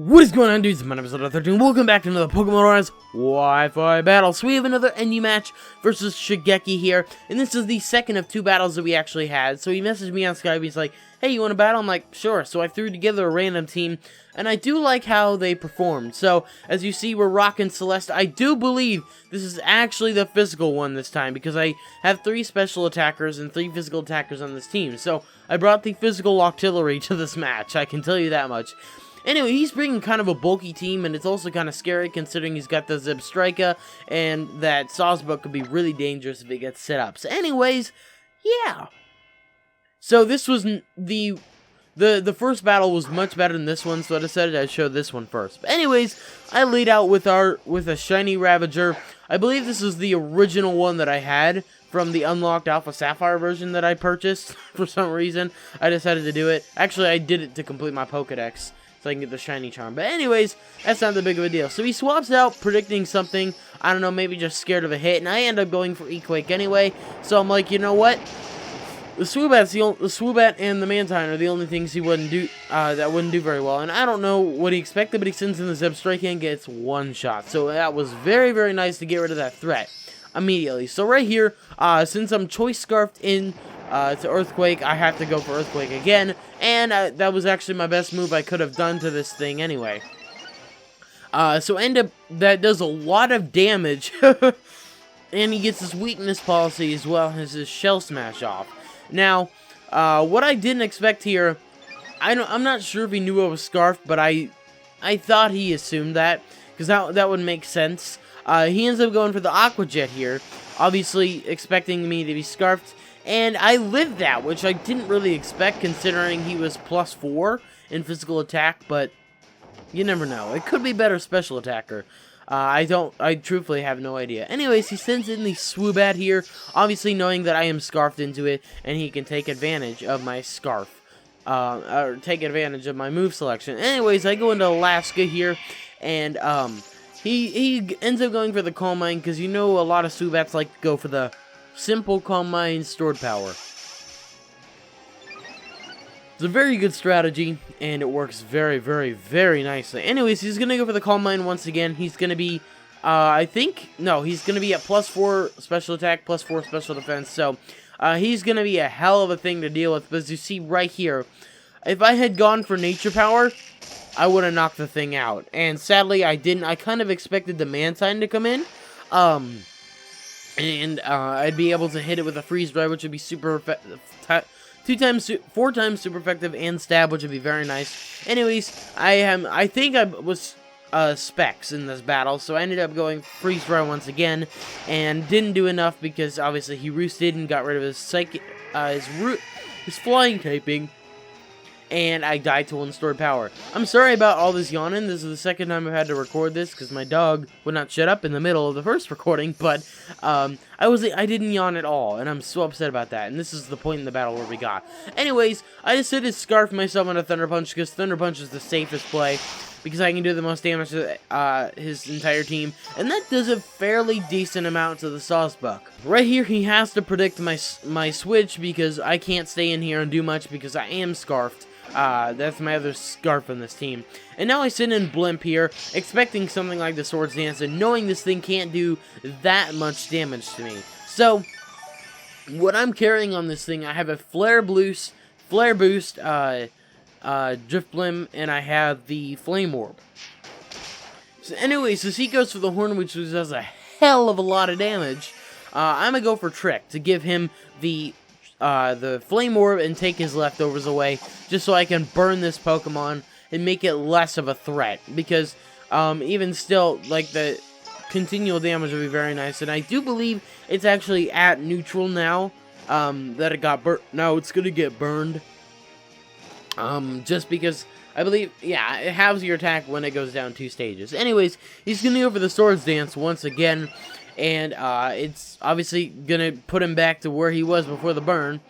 What is going on, dudes? My name is 13. Welcome back to another Pokemon ORAS Wi-Fi battle. So we have another NU match versus Shigeki here, and this is the second of two battles that we actually had. So he messaged me on Skype. He's like, "Hey, you want to battle?" I'm like, "Sure." So I threw together a random team, and I do like how they performed. So as you see, we're rocking Celeste. I do believe this is actually the physical one this time because I have 3 special attackers and 3 physical attackers on this team. So I brought the physical artillery to this match. I can tell you that much. Anyway, he's bringing kind of a bulky team, and it's also kind of scary considering he's got the Zebstrika, and that Sawsbuck could be really dangerous if it gets set up. So anyways, yeah. So this was the first battle was much better than this one, so I decided I'd show this one first. But anyways, I lead out with a shiny Ravager. I believe this is the original one that I had from the unlocked Alpha Sapphire version that I purchased. For some reason, I decided to do it. Actually, I did it to complete my Pokedex, so I can get the shiny charm. But anyways, that's not that big of a deal. So he swaps out, predicting something. I don't know, maybe just scared of a hit. And I end up going for Equake anyway. So I'm like, you know what? The Swoobat and the Mantine are the only things he wouldn't do, that wouldn't do very well. And I don't know what he expected, but he sends in the Zebstrika and gets one shot. So that was very, very nice to get rid of that threat immediately. So right here, since I'm Choice Scarfed in to Earthquake, I have to go for Earthquake again, and that was actually my best move I could have done to this thing anyway. So that does a lot of damage, and he gets his weakness policy as well as his Shell Smash off. Now, what I didn't expect here, I'm not sure if he knew I was Scarfed, but I thought he assumed that, because that would make sense. He ends up going for the Aqua Jet here, obviously expecting me to be Scarfed. And I lived that, which I didn't really expect considering he was +4 in physical attack, but you never know. It could be better special attacker. I truthfully have no idea. Anyways, he sends in the Swoobat here, obviously knowing that I am Scarfed into it, and he can take advantage of my Scarf. Or take advantage of my move selection. Anyways, I go into Alaska here, and he ends up going for the Calm Mind, because you know a lot of Swoobats like to go for the simple Calm Mind stored power. It's a very good strategy, and it works very, very, very nicely. Anyways, he's going to go for the Calm Mind once again. He's going to be, he's going to be at +4 special attack, +4 special defense. So, he's going to be a hell of a thing to deal with. But as you see right here, if I had gone for Nature Power, I would have knocked the thing out. And sadly, I didn't. I kind of expected the Mantine to come in. And I'd be able to hit it with a Freeze Dry, which would be super effective. 4 times super effective, and Stab, which would be very nice. Anyways, I think I was Specs in this battle, so I ended up going Freeze Dry once again, and didn't do enough because obviously he roosted and got rid of his flying typing. And I died to 1 stored power. I'm sorry about all this yawning. This is the second time I've had to record this because my dog would not shut up in the middle of the first recording. But I didn't yawn at all, and I'm so upset about that. And this is the point in the battle where we got. Anyways, I decided to scarf myself on a Thunder Punch because Thunder Punch is the safest play because I can do the most damage to his entire team, and that does a fairly decent amount to the Sawsbuck. Right here, he has to predict my switch because I can't stay in here and do much because I am Scarfed. That's my other Scarf on this team. And now I sit in Blimp here, expecting something like the Swords Dance, and knowing this thing can't do that much damage to me. So, what I'm carrying on this thing, I have a Flare Boost, Drifblim, and I have the Flame Orb. So anyways, as he goes for the Horn, which does a hell of a lot of damage, I'm gonna go for Trick to give him the Flame Orb and take his leftovers away, just so I can burn this Pokemon and make it less of a threat. Because even still, like, the continual damage would be very nice, and I do believe it's actually at neutral now. That it got burnt. No, it's gonna get burned. Just because I believe, yeah, it halves your attack when it goes down 2 stages. Anyways, he's gonna go for the Swords Dance once again, and it's obviously gonna put him back to where he was before the burn.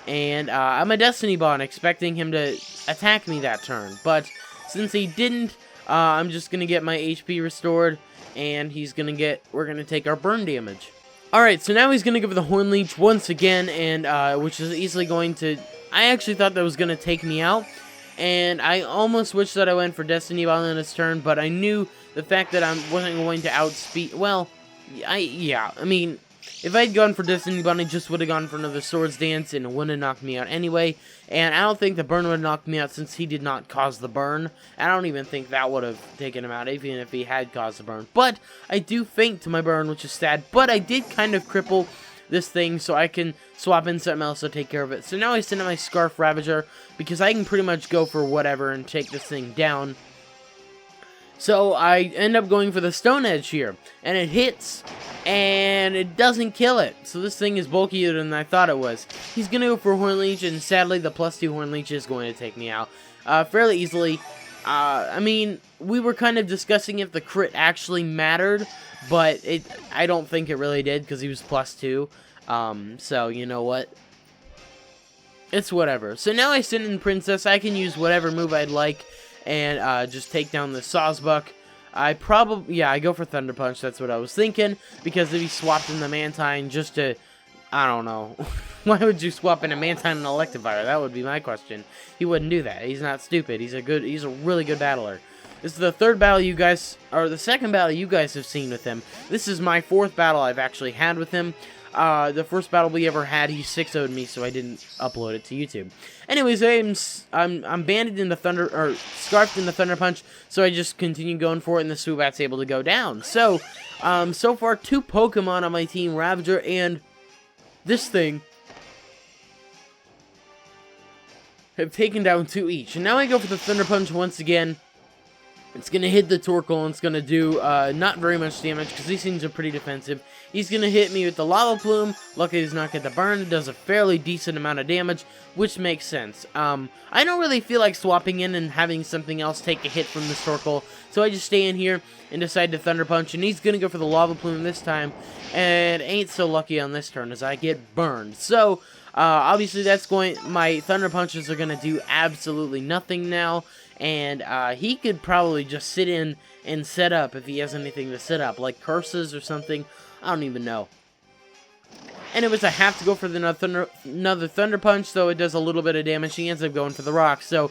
And I'm a Destiny Bond, expecting him to attack me that turn, but since he didn't, I'm just gonna get my HP restored, and we're gonna take our burn damage. Alright, so now he's gonna go for the Horn Leech once again, and which is easily going to. I actually thought that was going to take me out, and I almost wish that I went for Destiny Ball in its turn, but I knew the fact that I wasn't going to outspeed, well, I mean, if I'd gone for Destiny Ball, I just would have gone for another Swords Dance, and it wouldn't have knocked me out anyway, and I don't think the burn would have knocked me out since he did not cause the burn. I don't even think that would have taken him out, even if he had caused the burn, but I do faint to my burn, which is sad, but I did kind of cripple this thing, so I can swap in something else to take care of it. So now I send in my Scarf Ravager, because I can pretty much go for whatever and take this thing down. So I end up going for the Stone Edge here, and it hits, and it doesn't kill it. So this thing is bulkier than I thought it was. He's going to go for Horn Leech, and sadly the +2 Horn Leech is going to take me out fairly easily. I mean, we were kind of discussing if the crit actually mattered, but I don't think it really did, because he was +2. So, you know what? It's whatever. So now I send in Princess. I can use whatever move I'd like, and just take down the Sawsbuck. I go for Thunder Punch, that's what I was thinking, because if he swapped in the Mantine just to, I don't know, why would you swap in a Mantine and Electivire? That would be my question. He wouldn't do that. He's not stupid. He's a really good battler. This is the third battle you guys, or the second battle you guys have seen with him. This is my fourth battle I've actually had with him. The first battle we ever had, he 6-0'd me, so I didn't upload it to YouTube. Anyways, I'm banded in the Thunder, or scarfed in the Thunder Punch, so I just continue going for it, and the Swoobat's able to go down. So, so far, 2 Pokemon on my team, Ravager and this thing, have taken down 2 each. And now I go for the Thunder Punch once again. It's going to hit the Torkoal, and it's going to do not very much damage, because these things are pretty defensive. He's going to hit me with the Lava Plume. Luckily, he's not going to burn. It does a fairly decent amount of damage, which makes sense. I don't really feel like swapping in and having something else take a hit from this Torkoal, so I just stay in here and decide to Thunder Punch, and he's going to go for the Lava Plume this time, and ain't so lucky on this turn as I get burned. So, obviously, my Thunder Punches are going to do absolutely nothing now. And he could probably just sit in and set up if he has anything to set up, like curses or something. I don't even know. Anyways, I have to go for another Thunder Punch, so it does a little bit of damage. He ends up going for the rock. So,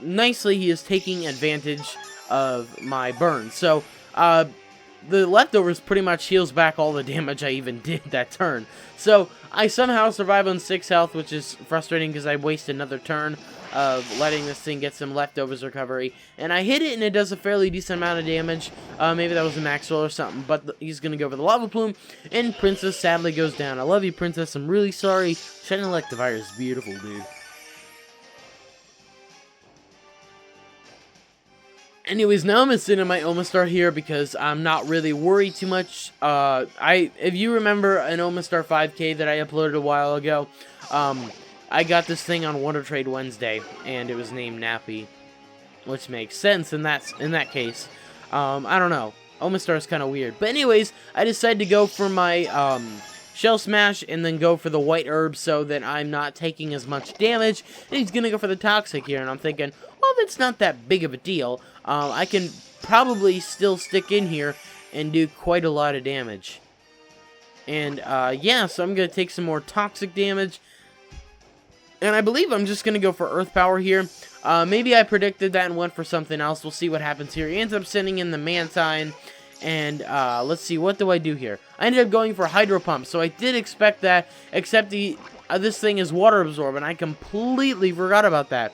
nicely, he is taking advantage of my burn. So, the leftovers pretty much heals back all the damage I even did that turn. So, I somehow survive on 6 health, which is frustrating because I waste another turn of letting this thing get some leftovers recovery. And I hit it, and it does a fairly decent amount of damage. Maybe that was a max roll or something, but he's going to go for the Lava Plume, and Princess sadly goes down. I love you, Princess. I'm really sorry. Shining Electivire is beautiful, dude. Anyways, now I'm sitting in my Omastar here because I'm not really worried too much. If you remember an Omastar 5K that I uploaded a while ago, I got this thing on Wonder Trade Wednesday, and it was named Nappy, which makes sense in that case. I don't know. Omastar is kind of weird. But anyways, I decided to go for my Shell Smash and then go for the White Herb so that I'm not taking as much damage. And he's going to go for the Toxic here, and I'm thinking, well, that's not that big of a deal. I can probably still stick in here and do quite a lot of damage. And, yeah, so I'm going to take some more Toxic damage. And I believe I'm just going to go for Earth Power here. Maybe I predicted that and went for something else. We'll see what happens here. He ends up sending in the Mantine. And, let's see, what do I do here? I ended up going for Hydro Pump. So I did expect that, except this thing is Water Absorb. And I completely forgot about that.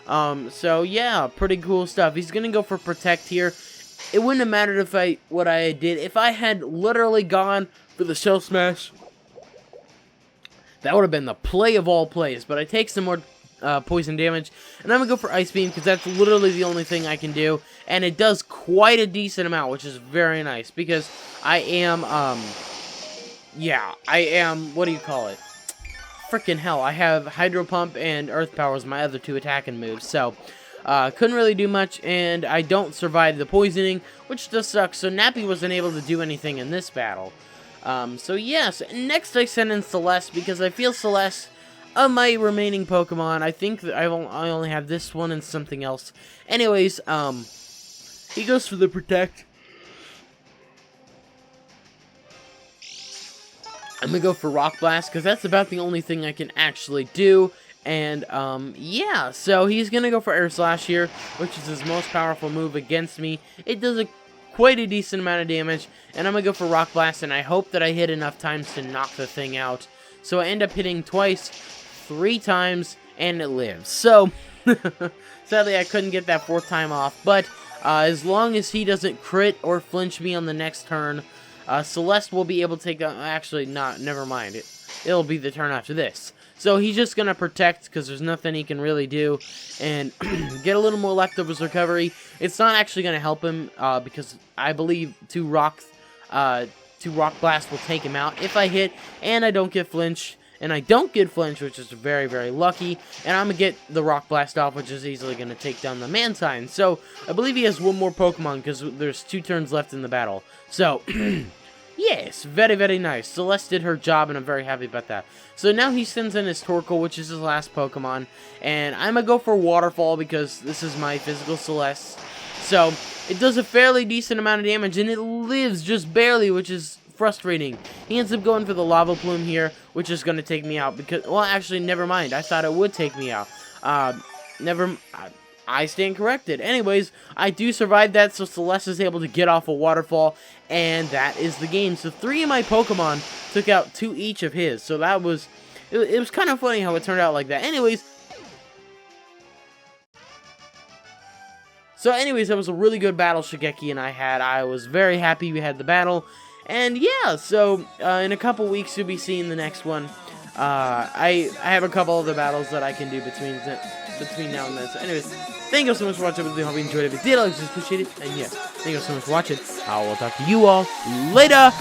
So, yeah, pretty cool stuff. He's going to go for Protect here. It wouldn't have mattered what I did. If I had literally gone for the Shell Smash, that would have been the play of all plays, but I take some more poison damage, and I'm going to go for Ice Beam, because that's literally the only thing I can do, and it does quite a decent amount, which is very nice, because I am, what do you call it? Frickin' hell, I have Hydro Pump and Earth Power as my other 2 attacking moves, so, couldn't really do much, and I don't survive the poisoning, which does suck, so Nappy wasn't able to do anything in this battle. So yes, next I send in Celeste, because I feel Celeste, of my remaining Pokemon, I think that I only have this one and something else. Anyways, he goes for the Protect. I'm gonna go for Rock Blast, because that's about the only thing I can actually do, And, yeah, so he's gonna go for Air Slash here, which is his most powerful move against me. It does quite a decent amount of damage, and I'm gonna go for Rock Blast, and I hope that I hit enough times to knock the thing out. So I end up hitting twice, 3 times, and it lives. So, sadly, I couldn't get that 4th time off, but as long as he doesn't crit or flinch me on the next turn, Celeste will be able to take... actually, never mind. It'll be the turn after this. So he's just going to protect because there's nothing he can really do, and get a little more leftovers recovery. It's not actually going to help him because I believe 2 Rock Blast will take him out if I hit and I don't get flinch. And I don't get flinch, which is very, very lucky. And I'm going to get the Rock Blast off, which is easily going to take down the Mantine. So, I believe he has 1 more Pokemon, because there's 2 turns left in the battle. So, yes, very, very nice. Celeste did her job, and I'm very happy about that. So, now he sends in his Torkoal, which is his last Pokemon. And I'm going to go for Waterfall, because this is my physical Celeste. So, it does a fairly decent amount of damage, and it lives just barely, which is frustrating. He ends up going for the Lava Plume here, which is going to take me out because, well, actually, never mind. I thought it would take me out. I stand corrected. Anyways, I do survive that, so Celeste is able to get off a Waterfall, and that is the game. So 3 of my Pokemon took out 2 each of his, so that was, it was kind of funny how it turned out like that. Anyways, that was a really good battle Shigeki and I had. I was very happy we had the battle. And yeah, so in a couple weeks you'll be seeing the next one. I have a couple other battles that I can do between now and then. So anyways, thank you so much for watching. I hope you enjoyed it. If you did, I just appreciate it. And yes, thank you so much for watching. I will talk to you all later.